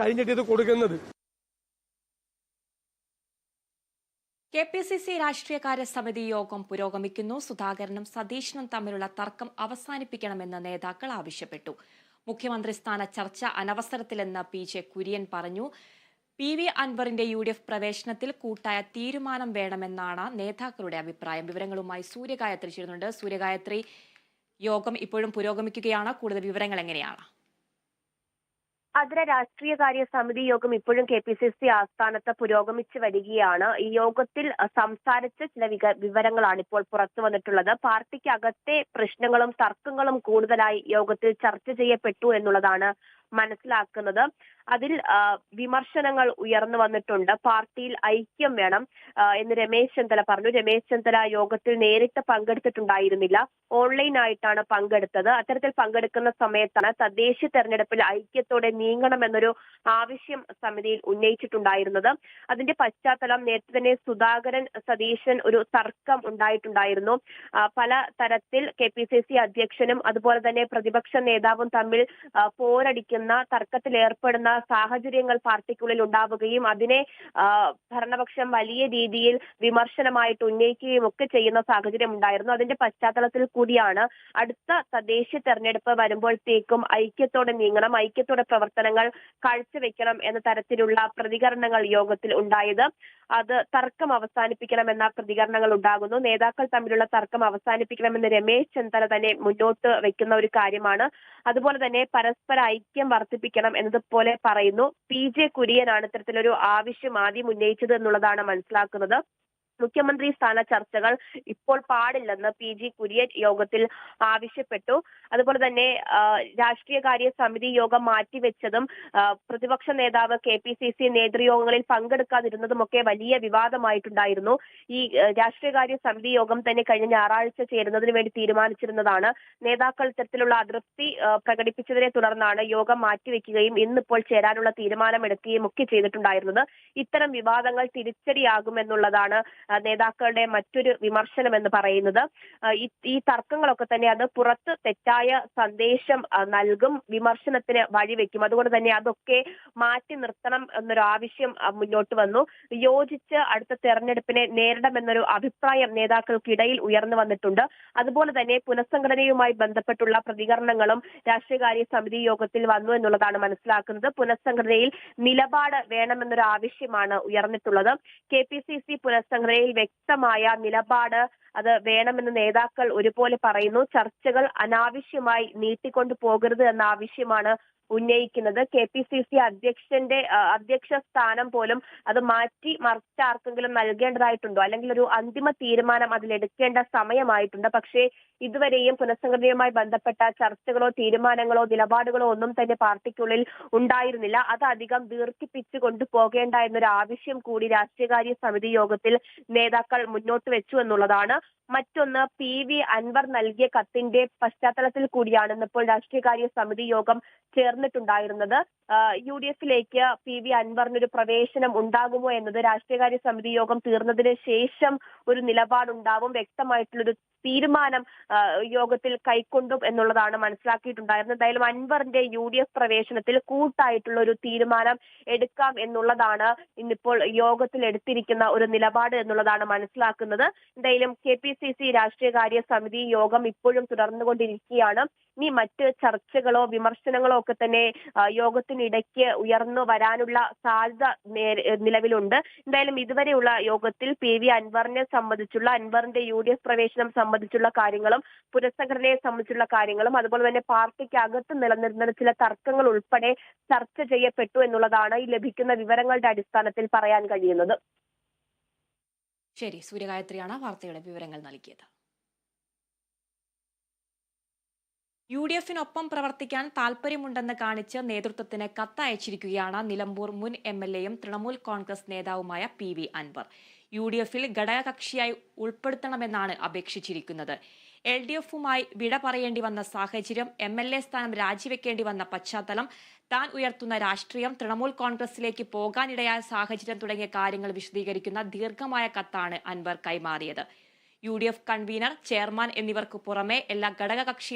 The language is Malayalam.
കഴിഞ്ഞിട്ട് ഇത് കൊടുക്കുന്നത്. KPCC രാഷ്ട്രീയകാര്യ സമിതി യോഗം പുരോഗമിക്കുന്നു. സുധാകരനും സതീശനും തമ്മിലുള്ള തർക്കം അവസാനിപ്പിക്കണമെന്ന് നേതാക്കൾ ആവശ്യപ്പെട്ടു. മുഖ്യമന്ത്രി സ്ഥാന ചർച്ച അനവസരത്തിലെന്ന് PJ കുര്യൻ പറഞ്ഞു. PV അൻവറിന്റെ UDF പ്രവേശനത്തിൽ കൂട്ടായ തീരുമാനം വേണമെന്നാണ് നേതാക്കളുടെ അഭിപ്രായം. വിവരങ്ങളുമായി സൂര്യഗായത്രി ചേരുന്നുണ്ട്. സൂര്യഗായത്രി, യോഗം ഇപ്പോഴും പുരോഗമിക്കുകയാണ്. കൂടുതൽ വിവരങ്ങൾ എങ്ങനെയാണ്? അതിലെ രാഷ്ട്രീയകാര്യ സമിതി യോഗം ഇപ്പോഴും KPCC ആസ്ഥാനത്ത് പുരോഗമിച്ചു വരികയാണ്. ഈ യോഗത്തിൽ സംസാരിച്ച ചില വിവരങ്ങളാണ് ഇപ്പോൾ പുറത്തു വന്നിട്ടുള്ളത്. പാർട്ടിക്ക് അകത്തെ പ്രശ്നങ്ങളും തർക്കങ്ങളും കൂടുതലായി യോഗത്തിൽ ചർച്ച ചെയ്യപ്പെട്ടു എന്നുള്ളതാണ് മനസ്സിലാക്കുന്നത്. അതിൽ വിമർശനങ്ങൾ ഉയർന്നു വന്നിട്ടുണ്ട്. പാർട്ടിയിൽ ഐക്യം വേണം എന്ന് രമേശ് ചെന്നിത്തല പറഞ്ഞു. രമേശ് ചെന്നിത്തല യോഗത്തിൽ നേരിട്ട് പങ്കെടുത്തിട്ടുണ്ടായിരുന്നില്ല, ഓൺലൈനായിട്ടാണ് പങ്കെടുത്തത്. അത്തരത്തിൽ പങ്കെടുക്കുന്ന സമയത്താണ് തദ്ദേശ തെരഞ്ഞെടുപ്പിൽ ഐക്യത്തോടെ നീങ്ങണമെന്നൊരു ആവശ്യം സമിതിയിൽ ഉന്നയിച്ചിട്ടുണ്ടായിരുന്നത്. അതിന്റെ പശ്ചാത്തലം നേരത്തെ തന്നെ സുധാകരൻ സതീശൻ ഒരു തർക്കം ഉണ്ടായിട്ടുണ്ടായിരുന്നു. പല തരത്തിൽ KPCC അധ്യക്ഷനും അതുപോലെ തന്നെ പ്രതിപക്ഷ നേതാവും തമ്മിൽ പോരടിക്കുന്ന തർക്കത്തിൽ ഏർപ്പെടുന്ന സാഹചര്യങ്ങൾ പാർട്ടിക്കുള്ളിൽ ഉണ്ടാവുകയും അതിനെ ഭരണപക്ഷം വലിയ രീതിയിൽ വിമർശനമായിട്ട് ഉന്നയിക്കുകയും ഒക്കെ ചെയ്യുന്ന സാഹചര്യം ഉണ്ടായിരുന്നു. അതിന്റെ പശ്ചാത്തലത്തിൽ കൂടിയാണ് അടുത്ത തദ്ദേശ തെരഞ്ഞെടുപ്പ് വരുമ്പോഴത്തേക്കും ഐക്യത്തോടെ നീങ്ങണം, ഐക്യത്തോടെ പ്രവർത്തനങ്ങൾ കാഴ്ചവെക്കണം എന്ന തരത്തിലുള്ള പ്രതികരണങ്ങൾ യോഗത്തിൽ ഉണ്ടായത്. അത് തർക്കം അവസാനിപ്പിക്കണമെന്ന പ്രതികരണങ്ങൾ ഉണ്ടാകുന്നു. നേതാക്കൾ തമ്മിലുള്ള തർക്കം അവസാനിപ്പിക്കണമെന്ന് രമേശ് ചെന്നിത്തല തന്നെ മുന്നോട്ട് വെക്കുന്ന ഒരു കാര്യമാണ്. അതുപോലെ തന്നെ പരസ്പര ഐക്യം വർദ്ധിപ്പിക്കണം എന്നതുപോലെ പറയുന്നു. PJ കുര്യനാണ് ഇത്തരത്തിലൊരു ആവശ്യം ആദ്യം ഉന്നയിച്ചത് എന്നുള്ളതാണ് മനസ്സിലാക്കുന്നത്. മുഖ്യമന്ത്രി സ്ഥാന ചർച്ചകൾ ഇപ്പോൾ പാടില്ലെന്ന് PJ കുര്യൻ യോഗത്തിൽ ആവശ്യപ്പെട്ടു. അതുപോലെ തന്നെ രാഷ്ട്രീയകാര്യ സമിതി യോഗം മാറ്റിവെച്ചതും പ്രതിപക്ഷ നേതാവ് KPCC നേതൃയോഗങ്ങളിൽ പങ്കെടുക്കാതിരുന്നതുമൊക്കെ വലിയ വിവാദമായിട്ടുണ്ടായിരുന്നു. ഈ രാഷ്ട്രീയകാര്യ സമിതി യോഗം തന്നെ കഴിഞ്ഞ ഞായറാഴ്ച ചേരുന്നതിന് വേണ്ടി തീരുമാനിച്ചിരുന്നതാണ്. നേതാക്കൾ ഇത്തരത്തിലുള്ള അതൃപ്തി പ്രകടിപ്പിച്ചതിനെ തുടർന്നാണ് യോഗം മാറ്റിവെക്കുകയും ഇന്നിപ്പോൾ ചേരാനുള്ള തീരുമാനമെടുക്കുകയും ഒക്കെ ചെയ്തിട്ടുണ്ടായിരുന്നത്. ഇത്തരം വിവാദങ്ങൾ തിരിച്ചടിയാകുമെന്നുള്ളതാണ് നേതാക്കളുടെ മറ്റൊരു വിമർശനം എന്ന് പറയുന്നത്. ഈ തർക്കങ്ങളൊക്കെ തന്നെ അത് പുറത്ത് തെറ്റായ സന്ദേശം നൽകും, വിമർശനത്തിന് വഴിവെക്കും. അതുകൊണ്ട് തന്നെ അതൊക്കെ മാറ്റി നിർത്തണം എന്നൊരു ആവശ്യം മുന്നോട്ട് വന്നു. യോജിച്ച് അടുത്ത തെരഞ്ഞെടുപ്പിനെ നേരിടണമെന്നൊരു അഭിപ്രായം നേതാക്കൾക്കിടയിൽ ഉയർന്നു വന്നിട്ടുണ്ട്. അതുപോലെ തന്നെ പുനഃസംഘടനയുമായി ബന്ധപ്പെട്ടുള്ള പ്രതികരണങ്ങളും രാഷ്ട്രീയകാര്യ സമിതി യോഗത്തിൽ വന്നു എന്നുള്ളതാണ് മനസ്സിലാക്കുന്നത്. പുനഃസംഘടനയിൽ നിലപാട് വേണമെന്നൊരു ആവശ്യമാണ് ഉയർന്നിട്ടുള്ളത്. KPCC പുനഃസംഘടനയിൽ വ്യക്തമായ നിലപാട് അത് വേണമെന്ന് നേതാക്കൾ ഒരുപോലെ പറയുന്നു. ചർച്ചകൾ അനാവശ്യമായി നീട്ടിക്കൊണ്ടു പോകരുത് എന്ന ആവശ്യമാണ് ഉന്നയിക്കുന്നത്. KPCC അധ്യക്ഷ സ്ഥാനം പോലും അത് മാറ്റി മറിച്ചാർക്കെങ്കിലും നൽകേണ്ടതായിട്ടുണ്ടോ, അല്ലെങ്കിൽ ഒരു അന്തിമ തീരുമാനം അതിലെടുക്കേണ്ട സമയമായിട്ടുണ്ട്. പക്ഷേ ഇതുവരെയും പുനഃസംഘടനയുമായി ബന്ധപ്പെട്ട ചർച്ചകളോ തീരുമാനങ്ങളോ നിലപാടുകളോ ഒന്നും തന്നെ പാർട്ടിക്കുള്ളിൽ ഉണ്ടായിരുന്നില്ല. അത് അധികം ദീർഘിപ്പിച്ചു കൊണ്ടുപോകേണ്ട എന്നൊരു ആവശ്യം കൂടി രാഷ്ട്രീയകാര്യ സമിതി യോഗത്തിൽ നേതാക്കൾ മുന്നോട്ട് വെച്ചു എന്നുള്ളതാണ്. മറ്റൊന്ന്, PV അൻവർ നൽകിയ കത്തിന്റെ പശ്ചാത്തലത്തിൽ കൂടിയാണ് ഇന്നിപ്പോൾ രാഷ്ട്രീയകാര്യ സമിതി യോഗം ചേർന്നിട്ടുണ്ടായിരുന്നത്. UDFിലേക്ക് PV അൻവറിനൊരു പ്രവേശനം ഉണ്ടാകുമോ എന്നത് രാഷ്ട്രീയകാര്യ സമിതി യോഗം തീർന്നതിന് ശേഷം ഒരു നിലപാടുണ്ടാവും, വ്യക്തമായിട്ടുള്ളൊരു തീരുമാനം യോഗത്തിൽ കൈക്കൊണ്ടും എന്നുള്ളതാണ് മനസ്സിലാക്കിയിട്ടുണ്ടായിരുന്നത്. എന്തായാലും അൻവറിന്റെ UDF പ്രവേശനത്തിൽ കൂട്ടായിട്ടുള്ള ഒരു തീരുമാനം എടുക്കാം എന്നുള്ളതാണ് ഇന്നിപ്പോൾ യോഗത്തിൽ എടുത്തിരിക്കുന്ന ഒരു നിലപാട് എന്നുള്ളതാണ് മനസ്സിലാക്കുന്നത്. എന്തായാലും KPCC രാഷ്ട്രീയകാര്യ സമിതി യോഗം ഇപ്പോഴും തുടർന്നുകൊണ്ടിരിക്കുകയാണ്. ഇനി മറ്റ് ചർച്ചകളോ വിമർശനങ്ങളോ ഒക്കെ തന്നെ യോഗത്തിനിടയ്ക്ക് ഉയർന്നു വരാനുള്ള സാധ്യത നിലവിലുണ്ട്. എന്തായാലും ഇതുവരെയുള്ള യോഗത്തിൽ PV അൻവറിനെ സംബന്ധിച്ചുള്ള അൻവറിന്റെ UDF പ്രവേശനം സംബന്ധിച്ചുള്ള കാര്യങ്ങളും പുനഃസംഘടനയെ സംബന്ധിച്ചുള്ള കാര്യങ്ങളും അതുപോലെ തന്നെ പാർട്ടിക്ക് അകത്ത് നിലനിർന്ന ചില തർക്കങ്ങൾ ഉൾപ്പെടെ ചർച്ച ചെയ്യപ്പെട്ടു എന്നുള്ളതാണ് ഈ ലഭിക്കുന്ന വിവരങ്ങളുടെ അടിസ്ഥാനത്തിൽ പറയാൻ കഴിയുന്നത്. ശരി, സൂര്യഗായത്രിയാണ് വാർത്തയുടെ വിവരങ്ങൾ നൽകിയത്. UDFിനൊപ്പം പ്രവർത്തിക്കാൻ താൽപര്യമുണ്ടെന്ന് കാണിച്ച് നേതൃത്വത്തിന് കത്തയച്ചിരിക്കുകയാണ് നിലമ്പൂർ മുൻ MLAയും തൃണമൂൽ കോൺഗ്രസ് നേതാവുമായ PV അൻവർ. UDFിൽ ഘടകകക്ഷിയായി ഉൾപ്പെടുത്തണമെന്നാണ് അപേക്ഷിച്ചിരിക്കുന്നത്. LDFുമായി വിട പറയേണ്ടി വന്ന സാഹചര്യം, MLA സ്ഥാനം രാജിവെക്കേണ്ടി വന്ന പശ്ചാത്തലം, താൻ ഉയർത്തുന്ന രാഷ്ട്രീയം, തൃണമൂൽ കോൺഗ്രസിലേക്ക് പോകാനിടയായ സാഹചര്യം തുടങ്ങിയ കാര്യങ്ങൾ വിശദീകരിക്കുന്ന ദീർഘമായ കത്താണ് അൻവർ കൈമാറിയത്. UDF കൺവീനർ, ചെയർമാൻ എന്നിവർക്ക് പുറമെ എല്ലാ ഘടകകക്ഷി